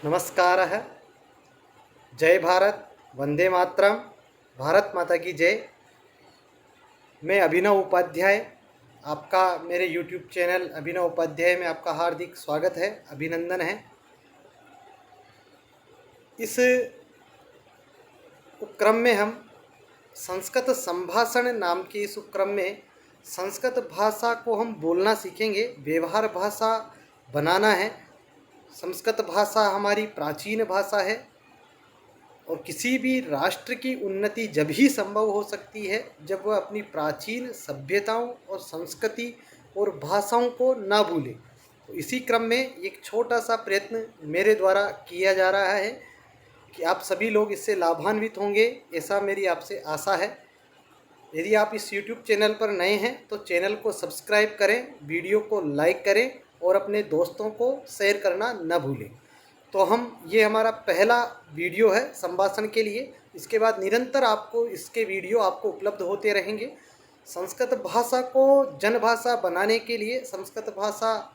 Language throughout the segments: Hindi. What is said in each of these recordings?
नमस्कारः। जय भारत, वंदे मातरम, भारत माता की जय। मैं अभिनव उपाध्याय, आपका मेरे YouTube चैनल अभिनव उपाध्याय में आपका हार्दिक स्वागत है, अभिनंदन है। इस उपक्रम में हम संस्कृत संभाषण नाम के इस उपक्रम में संस्कृत भाषा को हम बोलना सीखेंगे, व्यवहार भाषा बनाना है। संस्कृत भाषा हमारी प्राचीन भाषा है और किसी भी राष्ट्र की उन्नति जब ही संभव हो सकती है जब वह अपनी प्राचीन सभ्यताओं और संस्कृति और भाषाओं को ना भूले। तो इसी क्रम में एक छोटा सा प्रयत्न मेरे द्वारा किया जा रहा है कि आप सभी लोग इससे लाभान्वित होंगे, ऐसा मेरी आपसे आशा है। यदि आप इस YouTube चैनल पर नए हैं तो चैनल को सब्सक्राइब करें, वीडियो को लाइक करें और अपने दोस्तों को शेयर करना न भूलें। तो ये हमारा पहला वीडियो है संभाषण के लिए। इसके बाद निरंतर आपको इसके वीडियो आपको उपलब्ध होते रहेंगे। संस्कृत भाषा को जनभाषा बनाने के लिए, संस्कृत भाषा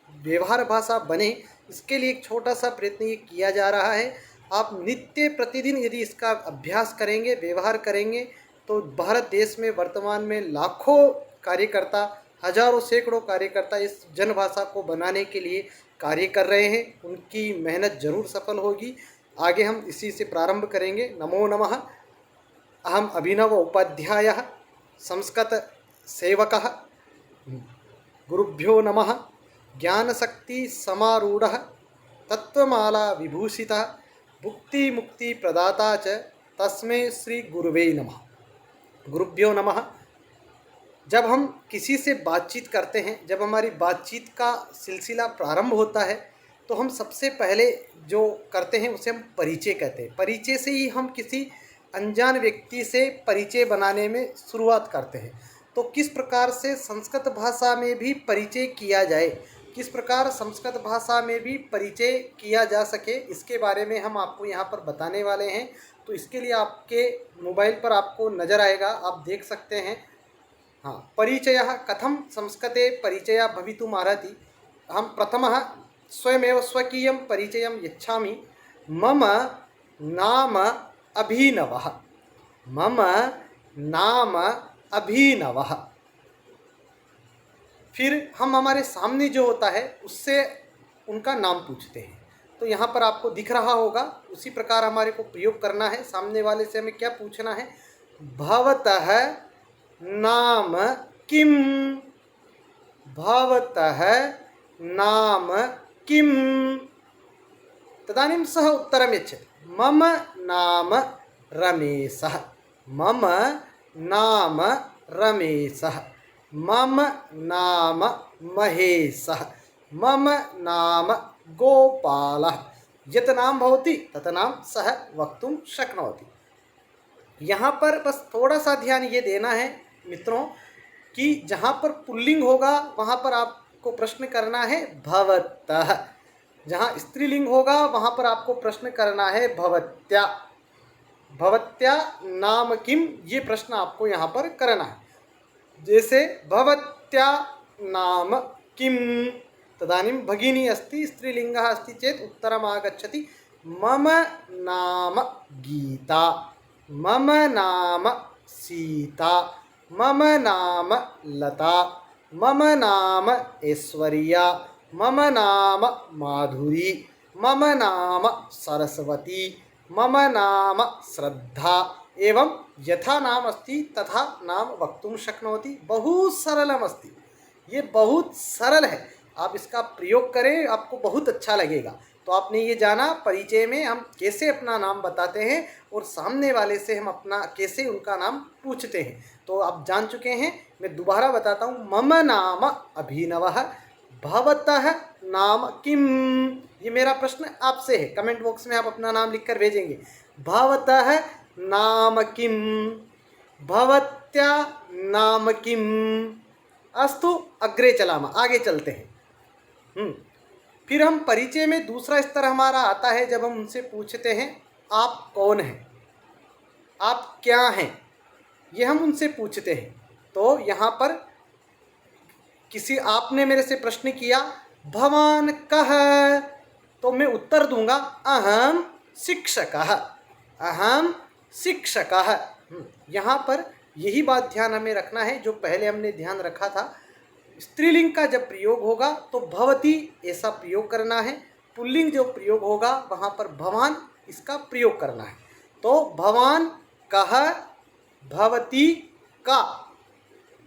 व्यवहार भाषा बने, इसके लिए एक छोटा सा प्रयत्न ये किया जा रहा है। आप नित्य प्रतिदिन यदि इसका अभ्यास करेंगे, व्यवहार करेंगे तो भारत देश में वर्तमान में लाखों कार्यकर्ता, हजारों सैकड़ों कार्यकर्ता इस जनभाषा को बनाने के लिए कार्य कर रहे हैं। उनकी मेहनत जरूर सफल होगी। आगे हम इसी से प्रारंभ करेंगे। नमो नमः। अहम अभिनव उपाध्यायः, संस्कृत सेवकः। गुरुभ्यो नमः। ज्ञानशक्ति समारूढ़ः, तत्वमाला विभूषितः, भुक्ति मुक्ति प्रदाता च तस्मै श्री गुरुवे नमः। गुरुभ्यो नमः। जब हम किसी से बातचीत करते हैं, जब हमारी बातचीत का सिलसिला प्रारंभ होता है तो हम सबसे पहले जो करते हैं उसे हम परिचय कहते हैं। परिचय से ही हम किसी अनजान व्यक्ति से परिचय बनाने में शुरुआत करते हैं। तो किस प्रकार से संस्कृत भाषा में भी परिचय किया जाए, किस प्रकार संस्कृत भाषा में भी परिचय किया जा सके, इसके बारे में हम आपको यहाँ पर बताने वाले हैं। तो इसके लिए आपके मोबाइल पर आपको नज़र आएगा, आप देख सकते हैं। हाँ, परिचयः कथं संस्कृते परिचयः भवितुमर्हति। अहं प्रथमः स्वयमेव स्वकीयं परिचयं यच्छामि। मम नाम अभिनवः। मम नाम अभिनवः। फिर हम हमारे सामने जो होता है उससे उनका नाम पूछते हैं। तो यहाँ पर आपको दिख रहा होगा, उसी प्रकार हमारे को प्रयोग करना है। सामने वाले से हमें क्या पूछना है? भवतः नाम किम? भवतः नाम किम? तदानीं सः उत्तरं यच्छति। मम नाम रमेशः। मम नाम रमेशः। मम नाम महेशः। मम नाम गोपालः। यत् नाम भवति तत् नाम सः वक्तुं शक्नोति। यहाँ पर बस थोड़ा सा ध्यान ये देना है मित्रों कि जहाँ पर पुल्लिंग होगा वहाँ पर आपको प्रश्न करना है भवतः। जहाँ स्त्रीलिंग होगा वहाँ पर आपको प्रश्न करना है भवत्या। भवत्या नाम किम, ये प्रश्न आपको यहाँ पर करना है। जैसे भवत्या नाम किम, तदानीं भगिनी अस्ति, स्त्रीलिंगः अस्ति चेत् उत्तरम् आगच्छति मम नाम गीता। मम नाम सीता। मम नाम लता। मम नाम ऐश्वर्या। मम नाम माधुरी। मम नाम सरस्वती। मम नाम श्रद्धा। एवं यथा नाम अस्ति तथा नाम वक्तुं शक्नोति। बहुत सरलम अस्ति, ये बहुत सरल है। आप इसका प्रयोग करें, आपको बहुत अच्छा लगेगा। तो आपने ये जाना परिचय में हम कैसे अपना नाम बताते हैं और सामने वाले से हम अपना कैसे उनका नाम पूछते हैं। तो आप जान चुके हैं, मैं दोबारा बताता हूँ। मम नाम अभिनवः। भवतः नाम किम? ये मेरा प्रश्न आपसे है। कमेंट बॉक्स में आप अपना नाम लिखकर भेजेंगे। भवतः नाम किम? भवत्या नाम किम? अस्तु, अग्रे चलामः, आगे चलते हैं। फिर हम परिचय में दूसरा स्तर हमारा आता है जब हम उनसे पूछते हैं आप कौन हैं, आप क्या हैं, ये हम उनसे पूछते हैं। तो यहाँ पर आपने मेरे से प्रश्न किया भवान कः? तो मैं उत्तर दूंगा अहम शिक्षकः, अहम शिक्षकः। यहाँ पर यही बात ध्यान हमें रखना है जो पहले हमने ध्यान रखा था। स्त्रीलिंग का जब प्रयोग होगा तो भवती ऐसा प्रयोग करना है, पुल्लिंग जो प्रयोग होगा वहाँ पर भवान इसका प्रयोग करना है। तो भवान कः भवती का।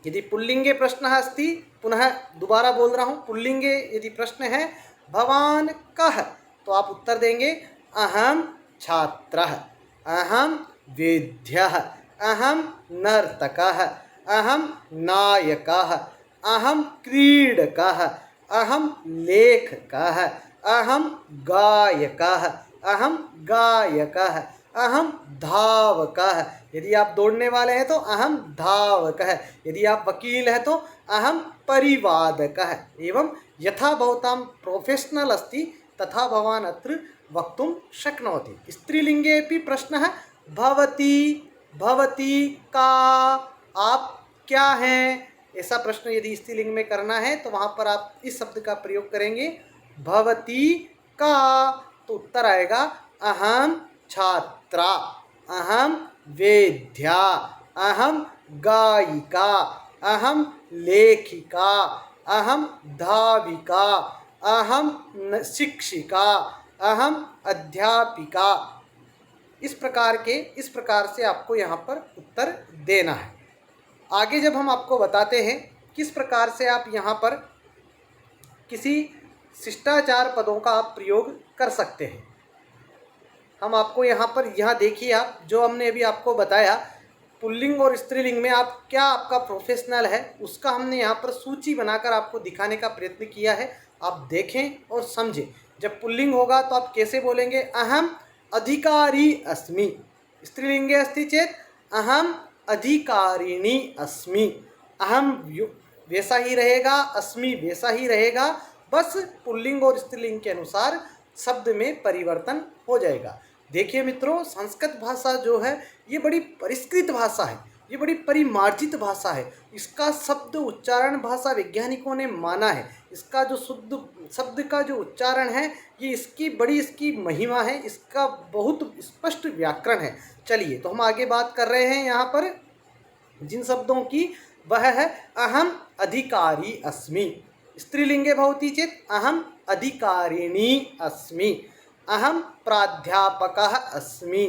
यदि पुल्लिंगे प्रश्न अस्ति, पुनः दोबारा बोल रहा हूँ, पुल्लिंगे यदि प्रश्न है भवान कः, तो आप उत्तर देंगे अहम छात्रः, अहम वेद्यः, अहम नर्तकः, अहम नायकः, अहम क्रीडकः, अहम लेखकः, अहम गायकः, अहम गायकः, अहम धावकः। यदि आप दौड़ने वाले हैं तो अहम धावकः, यदि आप वकील हैं तो अहम परिवादकः। एवं यथा भवतां प्रोफेशनल अस्ति तथा भवान् अत्र वक्तुं शक्नोति। स्त्रीलिंगेपि प्रश्नः भवती, भवती का, आप क्या हैं, ऐसा प्रश्न यदि स्त्रीलिंग में करना है तो वहाँ पर आप इस शब्द का प्रयोग करेंगे भवती का, तो उत्तर आएगा अहम छात्रा, अहम वेद्या, अहम गायिका, अहम लेखिका, अहम धाविका, अहम शिक्षिका, अहम अध्यापिका। इस प्रकार से आपको यहाँ पर उत्तर देना है। आगे जब हम आपको बताते हैं किस प्रकार से आप यहाँ पर किसी शिष्टाचार पदों का आप प्रयोग कर सकते हैं, हम आपको यहाँ पर देखिए, आप जो हमने अभी आपको बताया पुल्लिंग और स्त्रीलिंग में आप क्या आपका प्रोफेशनल है उसका हमने यहाँ पर सूची बनाकर आपको दिखाने का प्रयत्न किया है। आप देखें और समझें। जब पुल्लिंग होगा तो आप कैसे बोलेंगे, अहम अधिकारी अस्मि। स्त्रीलिंगे अस्ति चेत अहम अधिकारिणी अस्मि। अहम वैसा ही रहेगा, अस्मि वैसा ही रहेगा, बस पुल्लिंग और स्त्रीलिंग के अनुसार शब्द में परिवर्तन हो जाएगा। देखिए मित्रों, संस्कृत भाषा जो है ये बड़ी परिष्कृत भाषा है, ये बड़ी परिमार्जित भाषा है। इसका शब्द उच्चारण भाषा वैज्ञानिकों ने माना है। इसका जो शुद्ध शब्द का जो उच्चारण है ये इसकी महिमा है, इसका बहुत स्पष्ट व्याकरण है। चलिए तो हम आगे बात कर रहे हैं यहाँ पर जिन शब्दों की, वह है अहम अधिकारी अस्मि। स्त्रीलिंगे भवति चेत अहम अधिकारिणी अस्मि, अहम प्राध्यापकः अस्मि,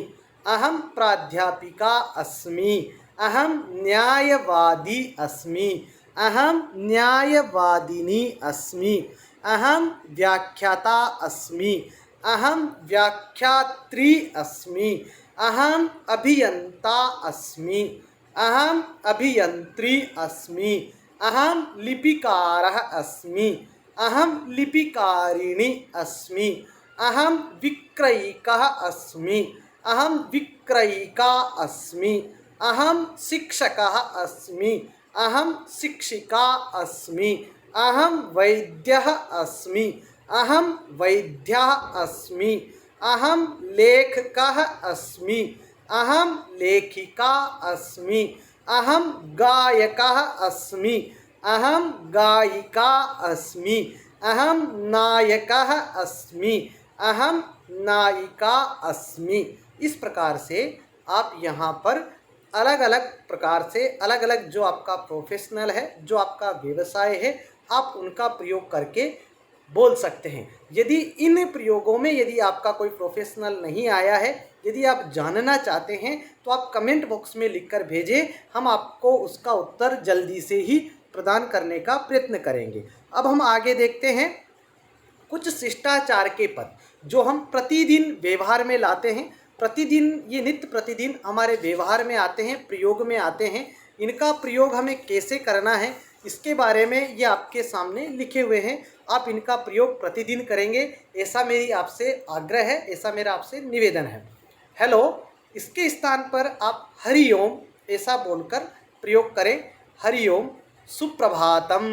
अहम प्राध्यापिका अस्मि, अहम न्यायवादी अस्मि, अहम न्यायवादिनी अस्मि, अहम व्याख्याता अस्मि, अहम व्याख्यात्री अस्मि, अहम अभियंता अस्मि, अहम अभियंत्री अस्मि, अहम लिपिकारः अस्मि, अहम लिपिकारिणी अस्मि, अहम विक्रयिकः अस्मि, अहम विक्रयिका अस्मि, अहम शिक्षकः अस्मि, अहम शिक्षिका अस्मि, अहम वैद्यः अस्मि, अहम वैद्यः अस्मि, अहम लेखकः अस्मि, अहम लेखिका अस्मि, अहम गायकः अस्मि, अहम गायिका अस्मि, अहम नायकः अस्मि, अहम नायिका अस्मि। इस प्रकार से आप यहाँ पर अलग अलग प्रकार से अलग अलग जो आपका प्रोफेशनल है, जो आपका व्यवसाय है, आप उनका प्रयोग करके बोल सकते हैं। यदि इन प्रयोगों में यदि आपका कोई प्रोफेशनल नहीं आया है, यदि आप जानना चाहते हैं तो आप कमेंट बॉक्स में लिखकर भेजें, हम आपको उसका उत्तर जल्दी से ही प्रदान करने का प्रयत्न करेंगे। अब हम आगे देखते हैं कुछ शिष्टाचार के पद जो हम प्रतिदिन व्यवहार में लाते हैं। प्रतिदिन ये नित्य प्रतिदिन हमारे व्यवहार में आते हैं, प्रयोग में आते हैं। इनका प्रयोग हमें कैसे करना है इसके बारे में ये आपके सामने लिखे हुए हैं। आप इनका प्रयोग प्रतिदिन करेंगे ऐसा मेरी आपसे आग्रह है, ऐसा मेरा आपसे निवेदन है। हेलो, इसके स्थान पर आप हरिओम ऐसा बोलकर प्रयोग करें। हरिओम, सुप्रभातम,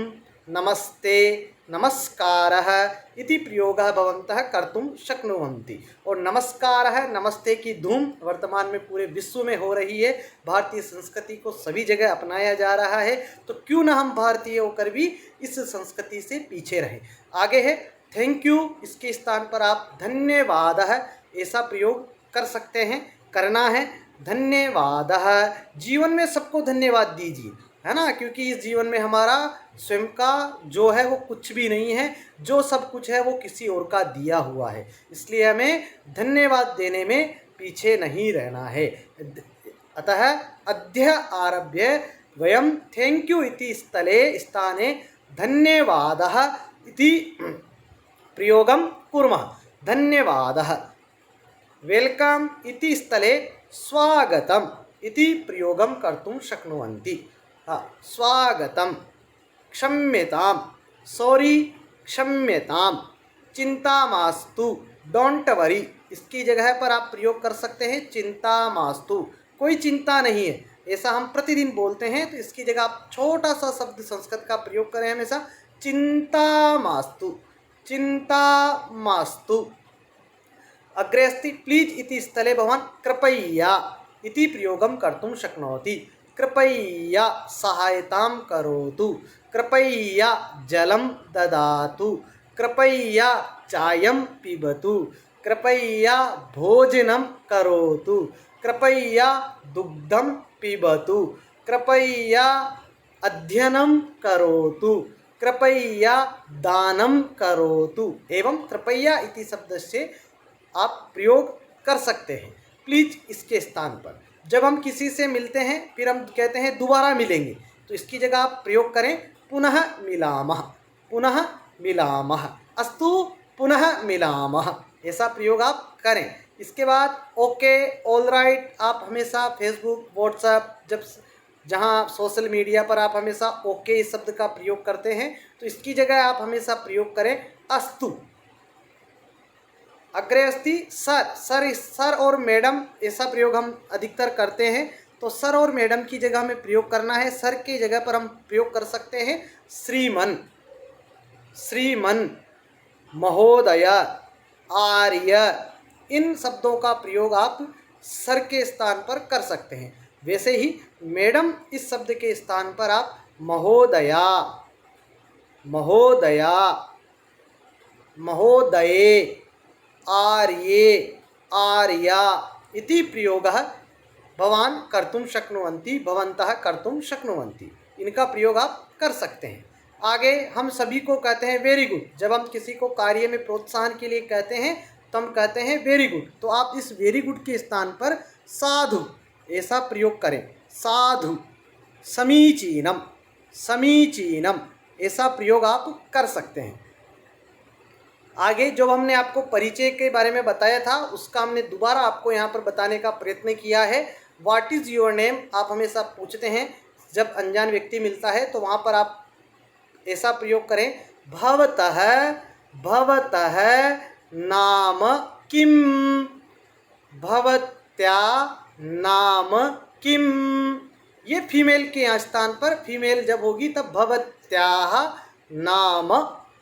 नमस्ते, नमस्कारः इति प्रयोगः भवन्तः कर्तुं शक्नुवन्ति। और नमस्कारः, नमस्ते की धूम वर्तमान में पूरे विश्व में हो रही है। भारतीय संस्कृति को सभी जगह अपनाया जा रहा है, तो क्यों ना हम भारतीय होकर भी इस संस्कृति से पीछे रहें। आगे है थैंक यू इसके स्थान पर आप धन्यवादः ऐसा प्रयोग कर सकते हैं, करना है। धन्यवादः, जीवन में सबको धन्यवाद दीजिए, है ना, क्योंकि इस जीवन में हमारा स्वयं का जो है वो कुछ भी नहीं है, जो सब कुछ है वो किसी और का दिया हुआ है, इसलिए हमें धन्यवाद देने में पीछे नहीं रहना है। अतः अद्य आरभ्य वयं थैंक यू इति स्थाने धन्यवादः इति प्रयोगं कुर्मः। धन्यवादः। वेल्कम इति स्थले स्वागतम् इति प्रयोगं कर्तुं शक्नुवन्ति। स्वागतम्, क्षम्यतां, सॉरी, क्षम्यतां, चिंता मास्तु, डोंट वरी, इसकी जगह पर आप प्रयोग कर सकते हैं चिंता मास्तु, कोई चिंता नहीं है, ऐसा हम प्रतिदिन बोलते हैं, तो इसकी जगह आप छोटा सा शब्द संस्कृत का प्रयोग करें हमेशा, चिंता मास्तु, चिंता मास्तु। अग्रे अस्ति प्लीज इति स्थले भवान् कृपया इति प्रयोगं कर्तुं शक्नोति। कृपया सहायतां करोतु, कृपया जलं ददातु, कृपया चायं पिबतु, कृपया भोजनं करोतु, कृपया दुग्धं पिबतु, कृपया अध्ययनं करोतु, कृपया दानं करोतु। एवं कृपया इति शब्दस्य आप प्रयोग कर सकते हैं प्लीज इसके स्थान पर। जब हम किसी से मिलते हैं फिर हम कहते हैं दोबारा मिलेंगे, तो इसकी जगह आप प्रयोग करें पुनः मिलामः, पुनः मिलामः, अस्तु पुनः मिलामः, ऐसा प्रयोग आप करें। इसके बाद ओके, ऑल राइट, आप हमेशा फेसबुक, व्हाट्सएप, जहाँ सोशल मीडिया पर आप हमेशा ओके इस शब्द का प्रयोग करते हैं, तो इसकी जगह आप हमेशा प्रयोग करें अस्तु। अग्रे अस्ति सर और मैडम, ऐसा प्रयोग हम अधिकतर करते हैं, तो सर और मैडम की जगह हमें प्रयोग करना है। सर की जगह पर हम प्रयोग कर सकते हैं श्रीमन, श्रीमन, महोदय, आर्य, इन शब्दों का प्रयोग आप सर के स्थान पर कर सकते हैं। वैसे ही मैडम इस शब्द के स्थान पर आप महोदया, महोदया, महोदये, आर्ये, आर्या इति प्रयोगः भवान् कर्तुं शक्नुवन्ति, भवन्तः कर्तुं शक्नुवन्ति, इनका प्रयोग आप कर सकते हैं। आगे हम सभी को कहते हैं वेरी गुड, जब हम किसी को कार्य में प्रोत्साहन के लिए कहते हैं तो हम कहते हैं वेरी गुड, तो आप इस वेरी गुड के स्थान पर साधु ऐसा प्रयोग करें, साधु। समीचीनम, समीचीनम, ऐसा प्रयोग आप कर सकते हैं। आगे जो हमने आपको परिचय के बारे में बताया था उसका हमने दोबारा आपको यहाँ पर बताने का प्रयत्न किया है। व्हाट इज़ योर नेम आप हमेशा पूछते हैं, जब अनजान व्यक्ति मिलता है तो वहाँ पर आप ऐसा प्रयोग करें भवतः, भवतः नाम किम, भवत्या नाम किम, ये फीमेल के यहाँ स्थान पर, फीमेल जब होगी तब भवत्याः नाम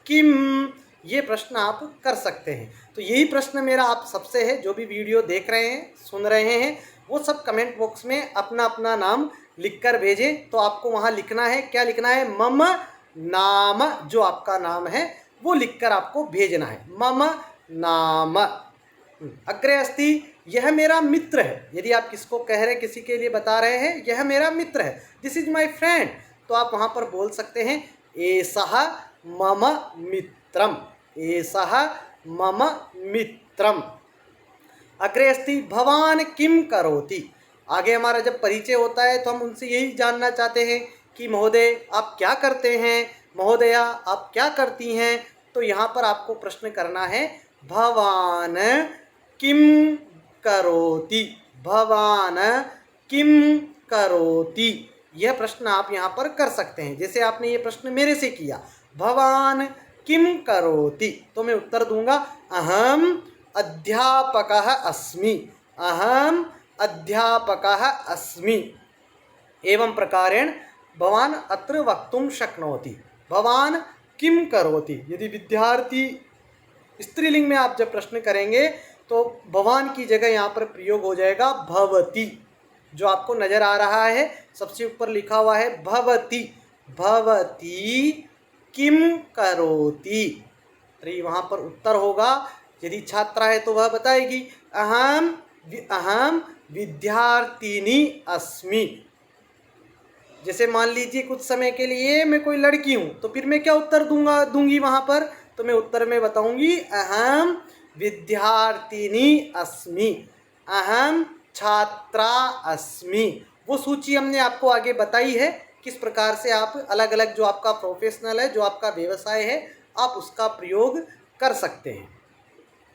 किम, ये प्रश्न आप कर सकते हैं। तो यही प्रश्न मेरा आप सबसे है, जो भी वीडियो देख रहे हैं, सुन रहे हैं, वो सब कमेंट बॉक्स में अपना अपना नाम लिखकर भेजें। तो आपको वहाँ लिखना है, क्या लिखना है, मम नाम, जो आपका नाम है वो लिखकर आपको भेजना है, मम नाम। अग्रे अस्ति यह मेरा मित्र है, यदि आप किसको कह रहे, किसी के लिए बता रहे हैं यह मेरा मित्र है, दिस इज माय फ्रेंड, तो आप वहाँ पर बोल सकते हैं एषः मम मित्रम, एषः मम मित्रम। अग्रे अस्ति भवान किम करोति, आगे हमारा जब परिचय होता है तो हम उनसे यही जानना चाहते हैं कि महोदय आप क्या करते हैं, महोदया आप क्या करती हैं, तो यहाँ पर आपको प्रश्न करना है भवान किम करोति, भवान किम करोति, यह प्रश्न आप यहाँ पर कर सकते हैं। जैसे आपने ये प्रश्न मेरे से किया भवान किम करोति, तो मैं उत्तर दूंगा अहम अध्यापकः अस्मि, अहम अध्यापकः अस्मि। एवं प्रकारेण भवान अत्र वक्तुं शक्नोति, भवान किम करोति। यदि विद्यार्थी स्त्रीलिंग में आप जब प्रश्न करेंगे तो भवान की जगह यहाँ पर प्रयोग हो जाएगा भवति, जो आपको नजर आ रहा है सबसे ऊपर लिखा हुआ है भवति, भवति किम करोति, तो वहाँ पर उत्तर होगा। यदि छात्रा है तो वह बताएगी अहम विद्यार्थिनी अस्मि। जैसे मान लीजिए कुछ समय के लिए मैं कोई लड़की हूँ, तो फिर मैं क्या उत्तर दूंगी वहाँ पर? तो मैं उत्तर में बताऊंगी अहम विद्यार्थिनी अस्मि, अहम छात्रा अस्मि। वो सूची हमने आपको आगे बताई है किस प्रकार से आप अलग अलग जो आपका प्रोफेशनल है, जो आपका व्यवसाय है, आप उसका प्रयोग कर सकते हैं।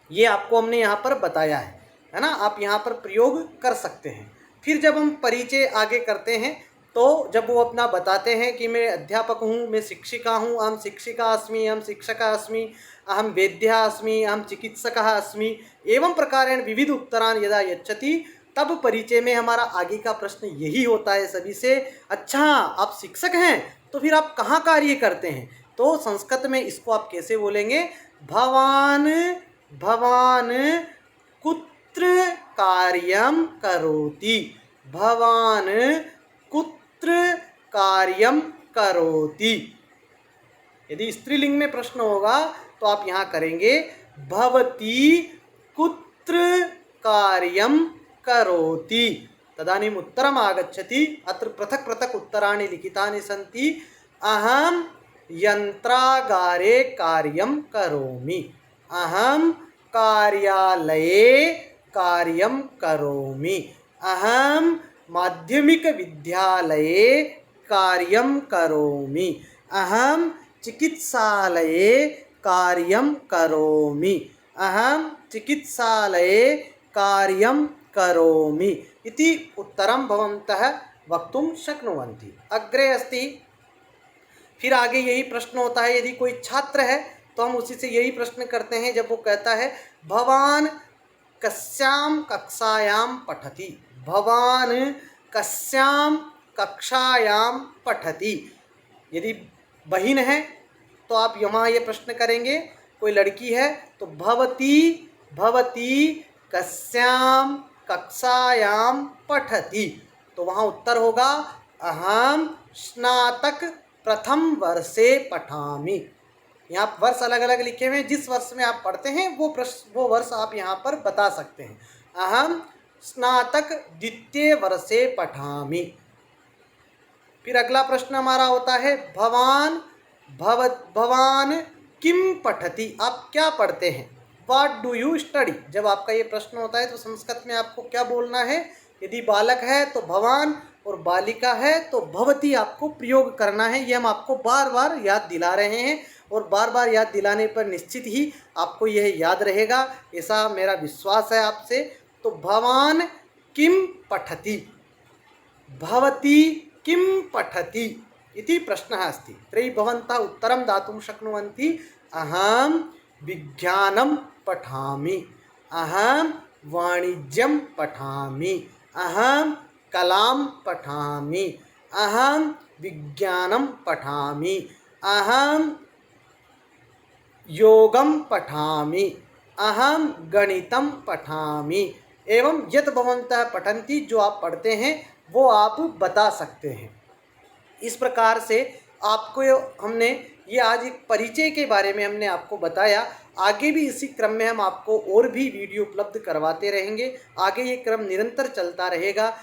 ये आपको हमने यहाँ पर बताया है ना, आप यहाँ पर प्रयोग कर सकते हैं। फिर जब हम परिचय आगे करते हैं तो जब वो अपना बताते हैं कि मैं अध्यापक हूँ, मैं शिक्षिका हूँ, अहम शिक्षिका अस्मि, अहम शिक्षकः अस्मि, अहम वैद्यः अस्मि, अहम चिकित्सकः अस्मि, एवं प्रकारेण विविध उत्तरान यदा यच्छति, तब परिचय में हमारा आगे का प्रश्न यही होता है सभी से, अच्छा आप शिक्षक हैं तो फिर आप कहाँ कार्य करते हैं? तो संस्कृत में इसको आप कैसे बोलेंगे? भवान भवान कुत्र कार्यं करोति, भवान कुत्र कार्यं करोति। यदि स्त्रीलिंग में प्रश्न होगा तो आप यहाँ करेंगे भवती कुत्र कार्यं करोति। तदानीम् उत्तरम् आगच्छति। अत्र पृथक् पृथक् उत्तराणि लिखितानि सन्ति। अहं यन्त्रागारे कार्यं करोमि, अहं कार्यालये कार्यं करोमि, अहं माध्यमिकविद्यालये कार्यं करोमि, अहं चिकित्सालये कार्यं करोमि, अहं चिकित्सालये कार्यं करोमि इति उत्तरं भवन्तः वक्तुं शक्नुवन्ति। अग्रे अस्ति, फिर आगे यही प्रश्न होता है। यदि कोई छात्र है तो हम उसी से यही प्रश्न करते हैं जब वो कहता है भवान कस्यां कक्षायां पठति, भवान कस्यां कक्षायां पठति। यदि बहन है तो आप यहाँ ये प्रश्न करेंगे, कोई लड़की है तो भवती भवती कस्यां कक्षायां पठति, तो वहाँ उत्तर होगा अहम स्नातक प्रथम वर्षे पठामि। यहाँ वर्ष अलग अलग लिखे हुए हैं, जिस वर्ष में आप पढ़ते हैं वो वर्ष आप यहाँ पर बता सकते हैं। अहम स्नातक द्वितीय वर्षे पठामि। फिर अगला प्रश्न हमारा होता है भवान किम पठति, आप क्या पढ़ते हैं? What do you study. जब आपका ये प्रश्न होता है तो संस्कृत में आपको क्या बोलना है? यदि बालक है तो भवान और बालिका है तो भवती आपको प्रयोग करना है। ये हम आपको बार बार याद दिला रहे हैं और बार बार याद दिलाने पर निश्चित ही आपको यह याद रहेगा, ऐसा मेरा विश्वास है आपसे। तो भवान किम पठति, भवती किम पठति इति प्रश्नः अस्ति। तर्हि भवन्तः उत्तरं दातुं शक्नुवन्ति। अहं विज्ञानं पठामि, अहं वाणिज्यं पठामि, अहं कलां पठामि, अहं विज्ञानं पठामि, अहं योगं पठामि, अहं गणितं पठामि। एवं यत् भवन्तः पठन्ति, जो आप पढ़ते हैं वो आप बता सकते हैं। इस प्रकार से आपको हमने ये आज एक परिचय के बारे में हमने आपको बताया। आगे भी इसी क्रम में हम आपको और भी वीडियो उपलब्ध करवाते रहेंगे। आगे ये क्रम निरंतर चलता रहेगा।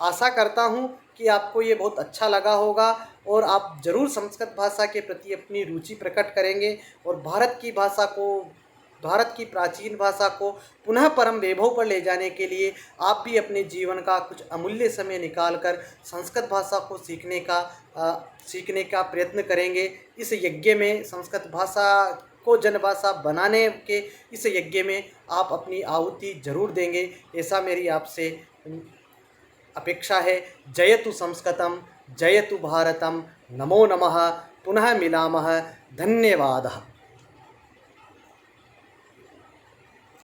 आशा करता हूँ कि आपको ये बहुत अच्छा लगा होगा और आप ज़रूर संस्कृत भाषा के प्रति अपनी रुचि प्रकट करेंगे और भारत की भाषा को, भारत की प्राचीन भाषा को पुनः परम वैभव पर ले जाने के लिए आप भी अपने जीवन का कुछ अमूल्य समय निकालकर संस्कृत भाषा को सीखने का प्रयत्न करेंगे। इस यज्ञ में, संस्कृत भाषा को जनभाषा बनाने के इस यज्ञ में आप अपनी आहुति जरूर देंगे, ऐसा मेरी आपसे अपेक्षा है। जयतु संस्कृतं, जयतु भारतं। नमो नमः। पुनः मिलामः। धन्यवादः।